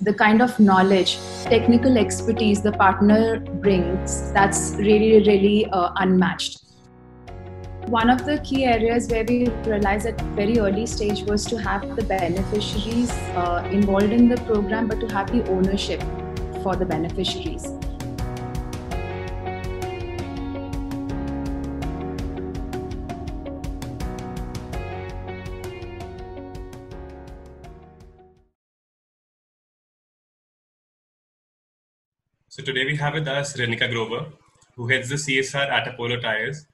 the kind of knowledge, technical expertise the partner brings, that's really, really unmatched. One of the key areas where we realized at very early stage was to have the beneficiaries involved in the program, but to have the ownership for the beneficiaries. So today we have with us Renika Grover, who heads the CSR at Apollo Tyres.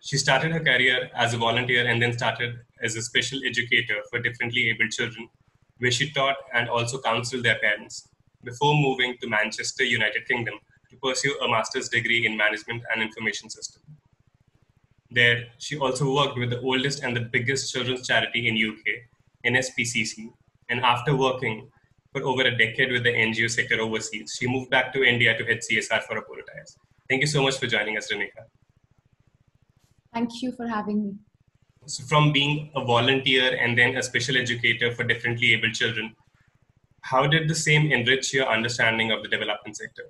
She started her career as a volunteer and then started as a special educator for differently abled children, where she taught and also counseled their parents, before moving to Manchester, United Kingdom, to pursue a master's degree in management and information system. There, she also worked with the oldest and the biggest children's charity in UK, NSPCC, and after working for over a decade with the NGO sector overseas, she moved back to India to head CSR for Apollo Tyres. Thank you so much for joining us, Renika. Thank you for having me. So from being a volunteer and then a special educator for differently abled children, how did the same enrich your understanding of the development sector?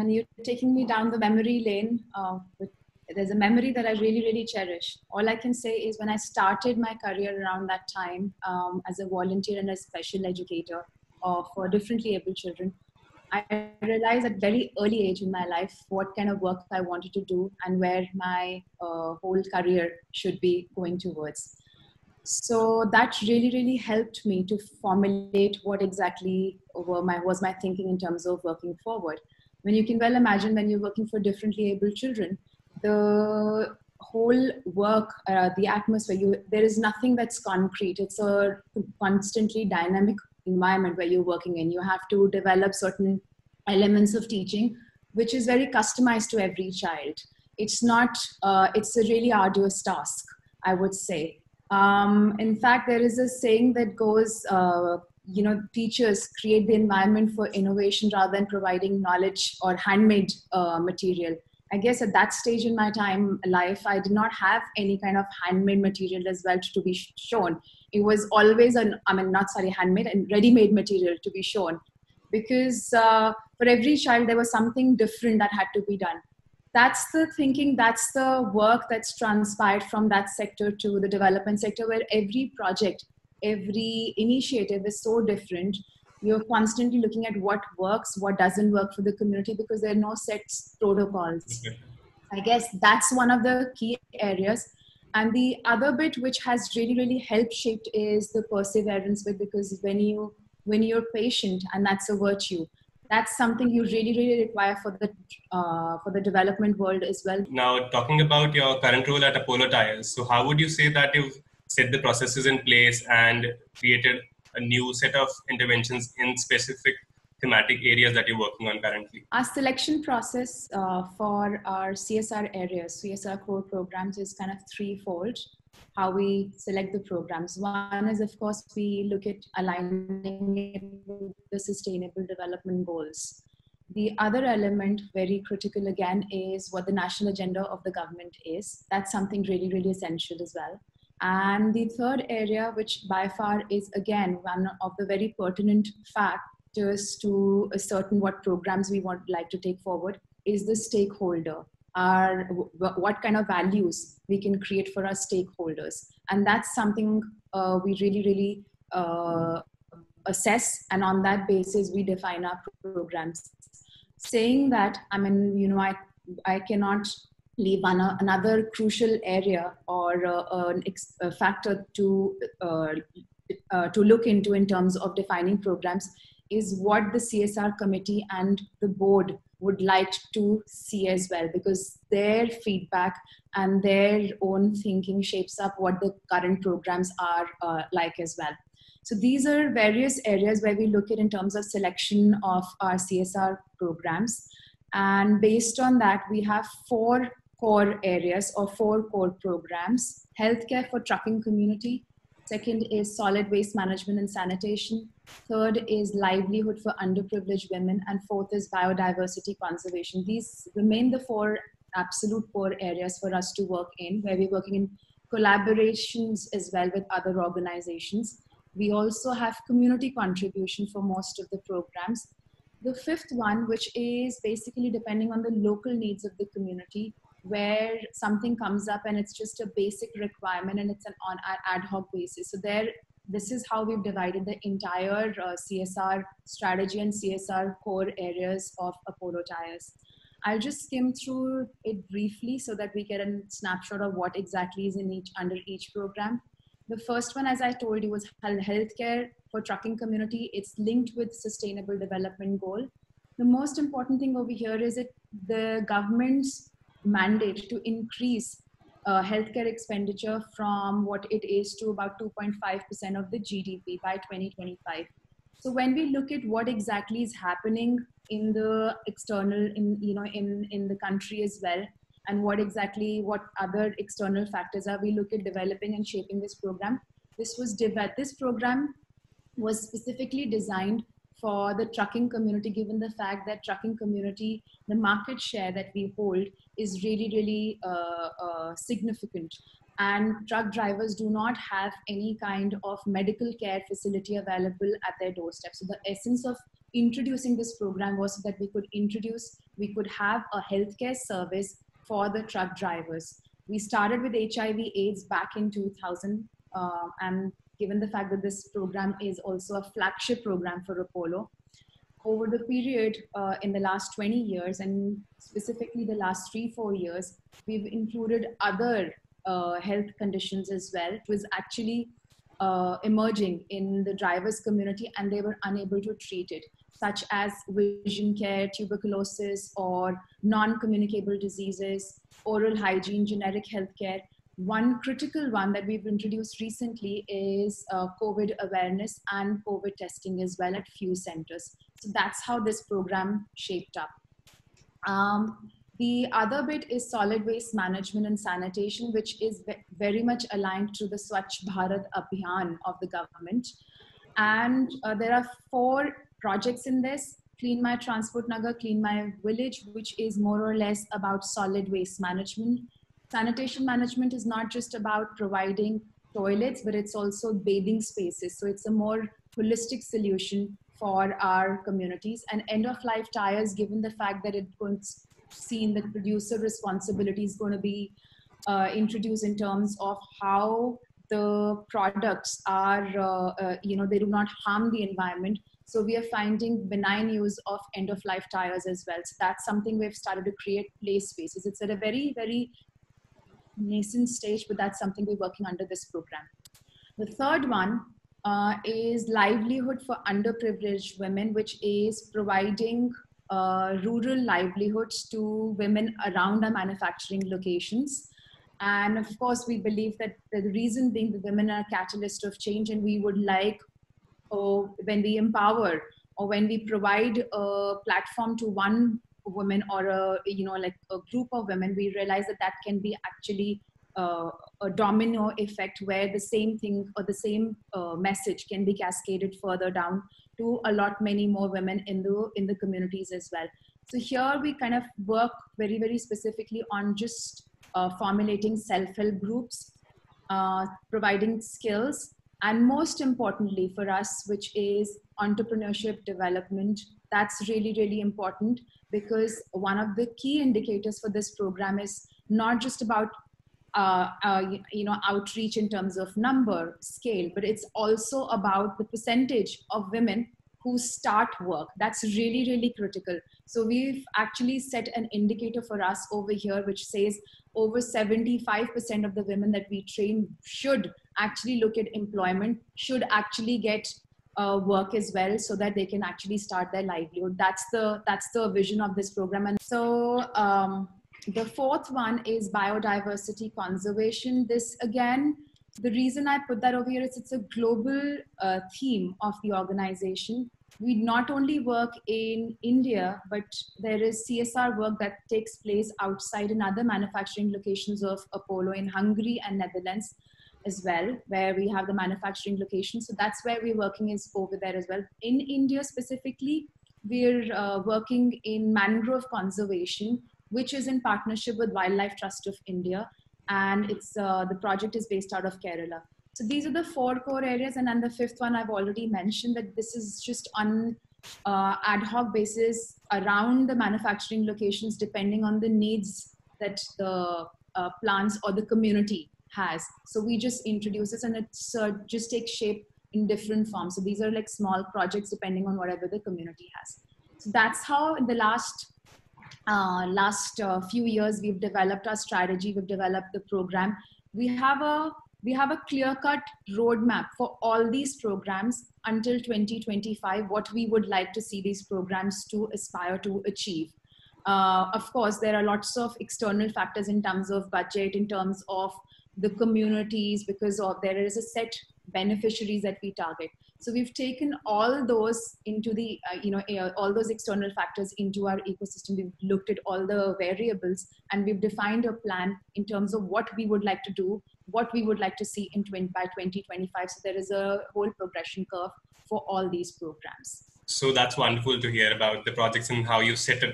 You're taking me down the memory lane. There's a memory that I really, really cherish. All I can say is when I started my career around that time as a volunteer and a special educator for differently able children, I realized at very early age in my life what kind of work I wanted to do and where my whole career should be going towards. So that really, really helped me to formulate what exactly was my thinking in terms of working forward. When you can well imagine when you're working for differently able children, the whole work, the atmosphere, there is nothing that's concrete. It's a constantly dynamic environment where you're working in. You have to develop certain elements of teaching, which is very customized to every child. It's not, it's a really arduous task, I would say. In fact, there is a saying that goes, teachers create the environment for innovation rather than providing knowledge or handmade material. I guess at that stage in my life, I did not have any kind of handmade material as well to be shown. It was always handmade and ready-made material to be shown, because for every child, there was something different that had to be done. That's the thinking, that's the work that's transpired from that sector to the development sector, where every project, every initiative is so different. You're constantly looking at what works, what doesn't work for the community, because there are no set protocols. Okay. I guess that's one of the key areas. And the other bit which has really, really helped shaped is the perseverance bit, because when you're patient, and that's a virtue, that's something you really, really require for the development world as well. Now, talking about your current role at Apollo Tyres, so how would you say that you've set the processes in place and created a new set of interventions in specific thematic areas that you're working on currently? Our selection process for our CSR areas, CSR core programs, is kind of threefold. How we select the programs. One is, of course, we look at aligning it with the sustainable development goals. The other element, very critical again, is what the national agenda of the government is. That's something really, really essential as well. And the third area, which by far is again one of the very pertinent factors to ascertain what programs we like to take forward, is the stakeholder. What kind of values we can create for our stakeholders. And that's something we really, really assess, and on that basis we define our programs. Saying that, I cannot leave another crucial area or a factor to look into in terms of defining programs is what the CSR committee and the board would like to see as well, because their feedback and their own thinking shapes up what the current programs are like as well. So these are various areas where we look at in terms of selection of our CSR programs. And based on that, we have 4 core areas or 4 core programs. Healthcare for trucking community. Second is solid waste management and sanitation. Third is livelihood for underprivileged women. And fourth is biodiversity conservation. These remain the 4 absolute core areas for us to work in, where we're working in collaborations as well with other organizations. We also have community contribution for most of the programs. The fifth one, which is basically depending on the local needs of the community, where something comes up and it's just a basic requirement and it's on an ad hoc basis. So this is how we've divided the entire CSR strategy and CSR core areas of Apollo Tyres. I'll just skim through it briefly so that we get a snapshot of what exactly is under each program. The first one, as I told you, was healthcare for trucking community. It's linked with sustainable development goal. The most important thing over here is the government's mandate to increase healthcare expenditure from what it is to about 2.5% of the GDP by 2025. So when we look at what exactly is happening in the external, in the country as well, and what other external factors are, we look at developing and shaping this program. This program was specifically designed for the trucking community, given the fact that trucking community, the market share that we hold is really, really significant. And truck drivers do not have any kind of medical care facility available at their doorstep. So the essence of introducing this program was so that we could have a healthcare service for the truck drivers. We started with HIV/AIDS back in 2000, and given the fact that this program is also a flagship program for Apollo, over the period in the last 20 years, and specifically the last 3-4 years, we've included other health conditions as well. It was actually emerging in the drivers community and they were unable to treat it, such as vision care, tuberculosis, or non-communicable diseases, oral hygiene, generic healthcare. One critical one that we've introduced recently is COVID awareness and COVID testing as well at few centers. So that's how this program shaped up. The other bit is solid waste management and sanitation, which is very much aligned to the Swachh Bharat Abhiyan of the government. And there are 4 projects in this: Clean My Transport Nagar, Clean My Village, which is more or less about solid waste management. Sanitation management is not just about providing toilets, but it's also bathing spaces. So it's a more holistic solution for our communities. And end-of-life tires, given the fact that it's going to see in the producer responsibility is going to be introduced in terms of how the products are, they do not harm the environment. So we are finding benign use of end-of-life tires as well. So that's something we've started to create play spaces. It's at a very, very nascent stage, but that's something we're working under this program. The third one is livelihood for underprivileged women, which is providing rural livelihoods to women around our manufacturing locations. And of course, we believe that the reason being the women are a catalyst of change, and we would like, when we empower or when we provide a platform to one woman or a group of women, we realize that can be actually a domino effect where the same thing or the same message can be cascaded further down to a lot many more women in the communities as well. So here we kind of work very, very specifically on just formulating self-help groups, providing skills, and most importantly for us, which is entrepreneurship development. That's really, really important, because one of the key indicators for this program is not just about outreach in terms of number, scale, but it's also about the percentage of women who start work. That's really, really critical. So we've actually set an indicator for us over here, which says over 75% of the women that we train should actually look at employment, should actually get work as well, so that they can actually start their livelihood. That's the vision of this program. And so the fourth one is biodiversity conservation. This, again, the reason I put that over here is it's a global theme of the organization. We not only work in India, but there is CSR work that takes place outside in other manufacturing locations of Apollo in Hungary and Netherlands as well, where we have the manufacturing location. So that's where we're working, is over there as well. In India specifically, we're working in mangrove conservation, which is in partnership with Wildlife Trust of India. And it's the project is based out of Kerala. So these are the 4 core areas. And then the 5th one, I've already mentioned that this is just on ad hoc basis around the manufacturing locations, depending on the needs that the plants or the community has. So we just introduce this, and it's just takes shape in different forms. So these are like small projects depending on whatever the community has. So that's how in the last few years we've developed our strategy, we've developed the program. We have a clear-cut roadmap for all these programs until 2025, what we would like to see these programs to aspire to achieve. Of course, there are lots of external factors in terms of budget, in terms of the communities, because there is a set beneficiaries that we target. So we've taken all those into the, all those external factors into our ecosystem. We've looked at all the variables, and we've defined a plan in terms of what we would like to do, what we would like to see by 2025. So there is a whole progression curve for all these programs. So that's wonderful to hear about the projects and how you set a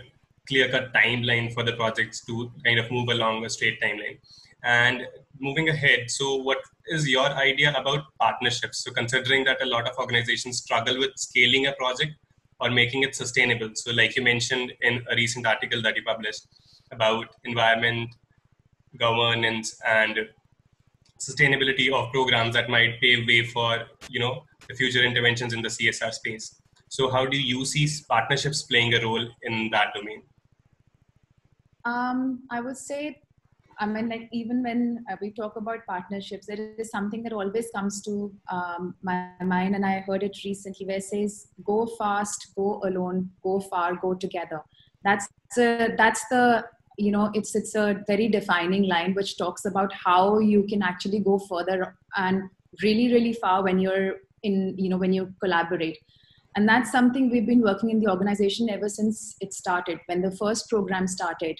clear-cut timeline for the projects to kind of move along a straight timeline. And moving ahead, so what is your idea about partnerships? So considering that a lot of organizations struggle with scaling a project or making it sustainable. So like you mentioned in a recent article that you published about environment, governance, and sustainability of programs that might pave way for, the future interventions in the CSR space. So how do you see partnerships playing a role in that domain? I would say, like even when we talk about partnerships, there is something that always comes to my mind, and I heard it recently, where it says, "Go fast, go alone, go far, go together." That's the it's a very defining line which talks about how you can actually go further and really, really far when you're when you collaborate. And that's something we've been working in the organization ever since it started. When the first program started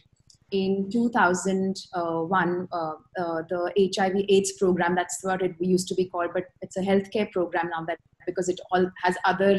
in 2001, the HIV/AIDS program, that's what it used to be called, but it's a healthcare program now, that because it all has other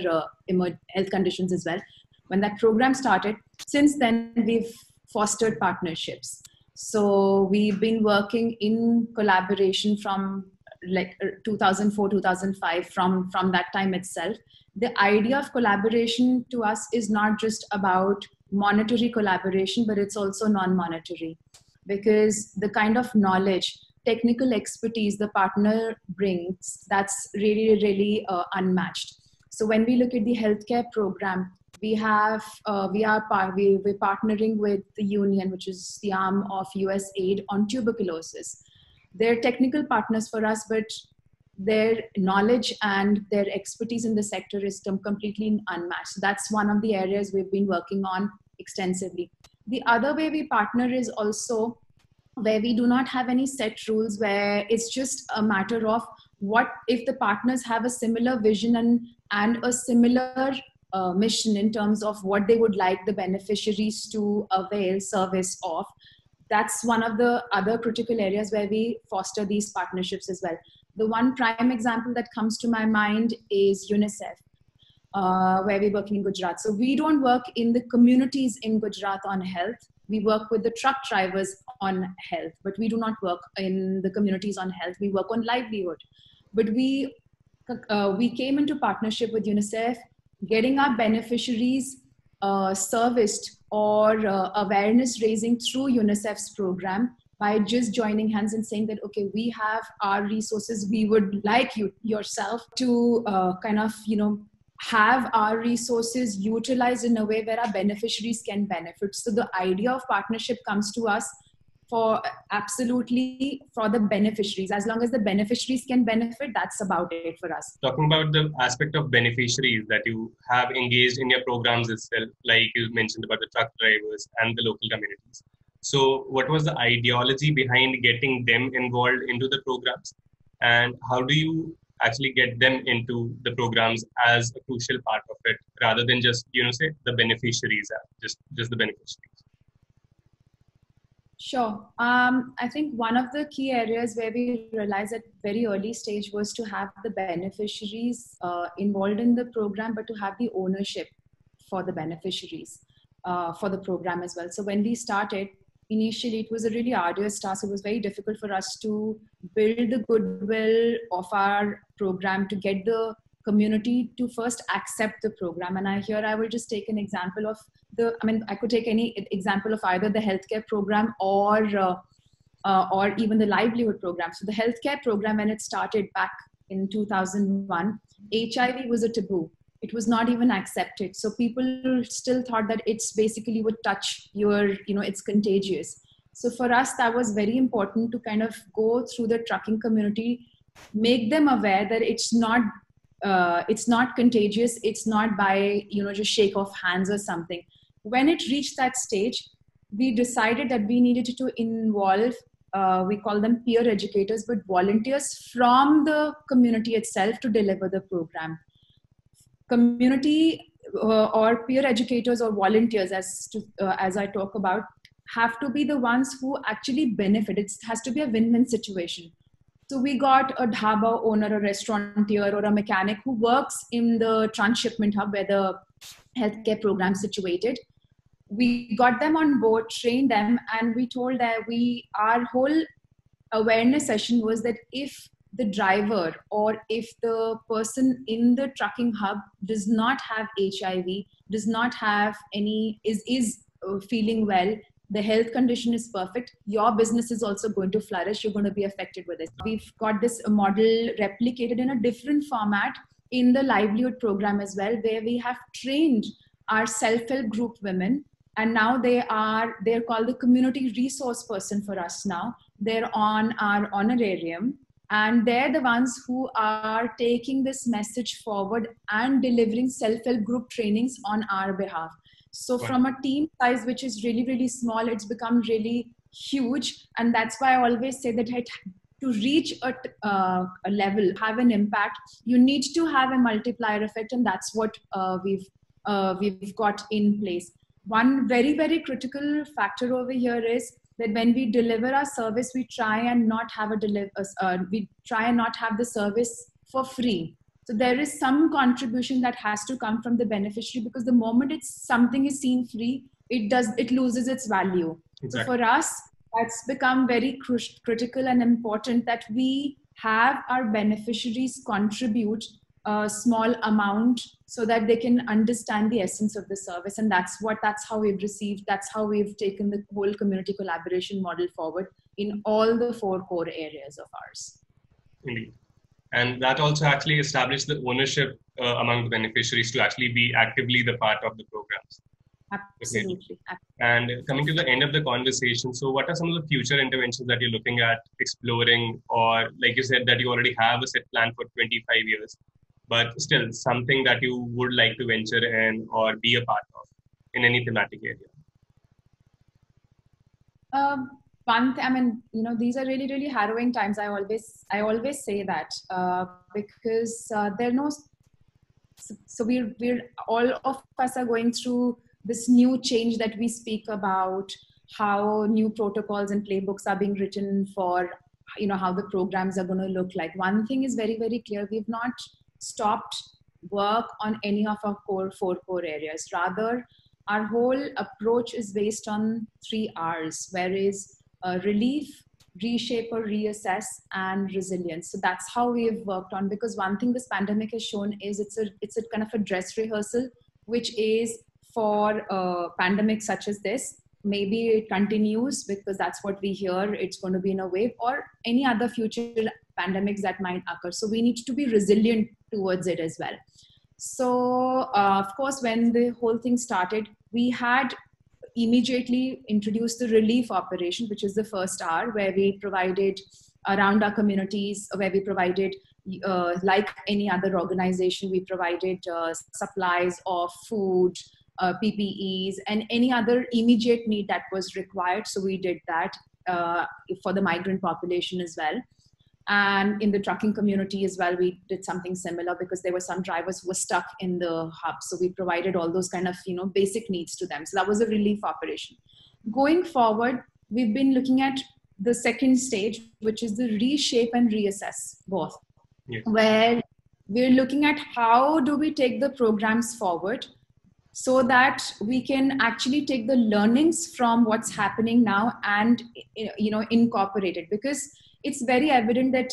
health conditions as well. When that program started, since then we've fostered partnerships. So we've been working in collaboration from like 2004, 2005, from that time itself. The idea of collaboration to us is not just about monetary collaboration, but it's also non-monetary, because the kind of knowledge, technical expertise the partner brings, that's really, really unmatched. So when we look at the healthcare program, we're partnering with the union, which is the arm of USAID, on tuberculosis. They're technical partners for us, but their knowledge and their expertise in the sector is completely unmatched. So that's one of the areas we've been working on extensively. The other way we partner is also where we do not have any set rules, where it's just a matter of what if the partners have a similar vision and a similar mission in terms of what they would like the beneficiaries to avail service of. That's one of the other critical areas where we foster these partnerships as well. The one prime example that comes to my mind is UNICEF, where we're working in Gujarat. So we don't work in the communities in Gujarat on health. We work with the truck drivers on health, but we do not work in the communities on health. We work on livelihood. But we came into partnership with UNICEF, getting our beneficiaries serviced or awareness raising through UNICEF's program, by just joining hands and saying that, okay, we have our resources, we would like you yourself to have our resources utilized in a way where our beneficiaries can benefit. So the idea of partnership comes to us for absolutely for the beneficiaries. As long as the beneficiaries can benefit, that's about it for us. Talking about the aspect of beneficiaries that you have engaged in your programs itself, like you mentioned about the truck drivers and the local communities. So what was the ideology behind getting them involved into the programs? And how do you actually get them into the programs as a crucial part of it, rather than just, say the beneficiaries, just the beneficiaries? Sure. I think one of the key areas where we realized at very early stage was to have the beneficiaries involved in the program, but to have the ownership for the beneficiaries for the program as well. So when we started, initially it was a really arduous task. It was very difficult for us to build the goodwill of our program, to get the community to first accept the program. And I will just take an example of I could take any example of either the healthcare program or even the livelihood program. So the healthcare program, when it started back in 2001, HIV was a taboo. It was not even accepted. So people still thought that it's basically would touch your, it's contagious. So for us, that was very important to kind of go through the trucking community, make them aware that it's not contagious. It's not by, just shake of hands or something. When it reached that stage, we decided that we needed to involve, we call them peer educators, but volunteers from the community itself to deliver the program. Community or peer educators or volunteers, as I talk about, have to be the ones who actually benefit. It has to be a win-win situation. So we got a dhaba owner, a restaurateur, or a mechanic who works in the transshipment hub where the healthcare program is situated. We got them on board, trained them, and we told that our whole awareness session was that if the driver or if the person in the trucking hub does not have HIV, does not have any, is feeling well, the health condition is perfect, your business is also going to flourish, you're going to be affected with it. We've got this model replicated in a different format in the livelihood program as well, where we have trained our self-help group women, and now they're called the community resource person for us now. They're on our honorarium, and they're the ones who are taking this message forward and delivering self-help group trainings on our behalf. So from a team size, which is really, really small, it's become really huge. And that's why I always say that to reach a level, have an impact, you need to have a multiplier effect. And that's what we've got in place. One very, very critical factor over here is that when we deliver our service, we try and not have the service for free. So there is some contribution that has to come from the beneficiary, because the moment something is seen free, it loses its value. Exactly. So for us, that's become very critical and important that we have our beneficiaries contribute a small amount so that they can understand the essence of the service. And that's how we've taken the whole community collaboration model forward in all the 4 core areas of ours. Indeed. And that also actually established the ownership among the beneficiaries to actually be actively the part of the programs. Absolutely. And coming to the end of the conversation, so what are some of the future interventions that you're looking at exploring, or like you said that you already have a set plan for 25 years, but still something that you would like to venture in or be a part of in any thematic area? These are really, really harrowing times. I always say that because there are no. So we're all of us are going through this new change that we speak about, how new protocols and playbooks are being written for, how the programs are going to look like. One thing is very, very clear: we've not stopped work on any of our 4 core areas. Rather, our whole approach is based on 3 R's, whereas relief, reshape or reassess, and resilience. So that's how we've worked on, because one thing this pandemic has shown is it's a kind of a dress rehearsal, which is for a pandemic such as this. Maybe it continues because that's what we hear, it's going to be in a wave, or any other future pandemics that might occur. So we need to be resilient towards it as well. So of course, when the whole thing started, we had immediately introduced the relief operation, which is the first R, where we provided around our communities, where we provided, like any other organization, we provided supplies of food, PPEs, and any other immediate need that was required. So we did that for the migrant population as well. And in the trucking community as well, we did something similar, because there were some drivers who were stuck in the hub. So we provided all those kind of, basic needs to them. So that was a relief operation. Going forward, we've been looking at the second stage, which is the reshape and reassess both, where we're looking at how do we take the programs forward, so that we can actually take the learnings from what's happening now and incorporate it, because it's very evident that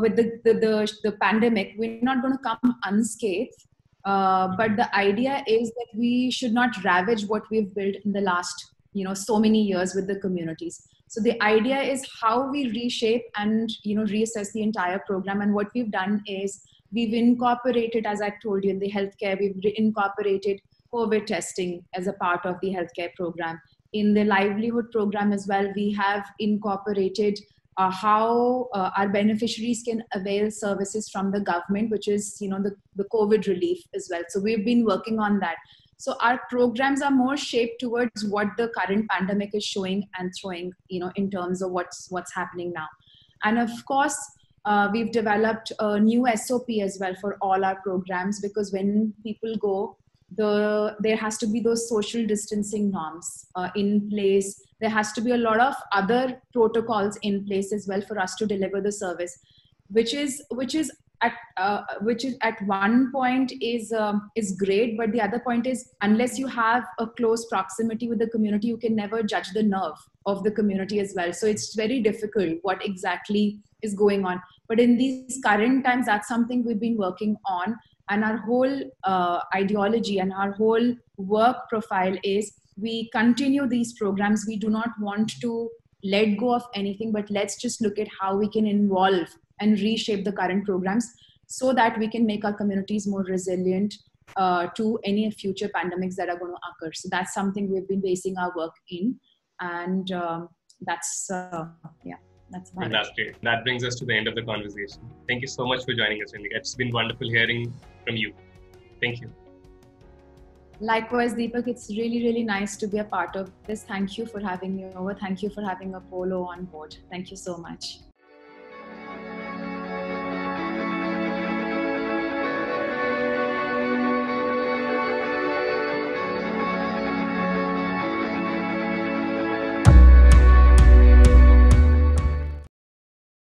with the pandemic we're not going to come unscathed, but the idea is that we should not ravage what we've built in the last so many years with the communities. So the idea is how we reshape and reassess the entire program. And what we've done is we've incorporated, as I told you, in the healthcare, we've incorporated COVID testing as a part of the healthcare program. In the livelihood program as well, we have incorporated how our beneficiaries can avail services from the government, which is the COVID relief as well. So we've been working on that. So our programs are more shaped towards what the current pandemic is showing and throwing, in terms of what's happening now. And of course, we've developed a new SOP as well for all our programs, because when people go, there has to be those social distancing norms in place. There has to be a lot of other protocols in place as well for us to deliver the service, which is at one point is great, but the other point is, unless you have a close proximity with the community, you can never judge the nerve of the community as well. So it's very difficult what exactly is going on. But in these current times, that's something we've been working on, and our whole ideology and our whole work profile is we continue these programs. We do not want to let go of anything, but let's just look at how we can involve and reshape the current programs so that we can make our communities more resilient to any future pandemics that are going to occur. So that's something we've been basing our work in. And that's about That's great. That brings us to the end of the conversation. Thank you so much for joining us, Renika. It's been wonderful hearing from you. Thank you. Likewise, Deepak, it's really, really nice to be a part of this. Thank you for having me over. Thank you for having Apollo on board. Thank you so much.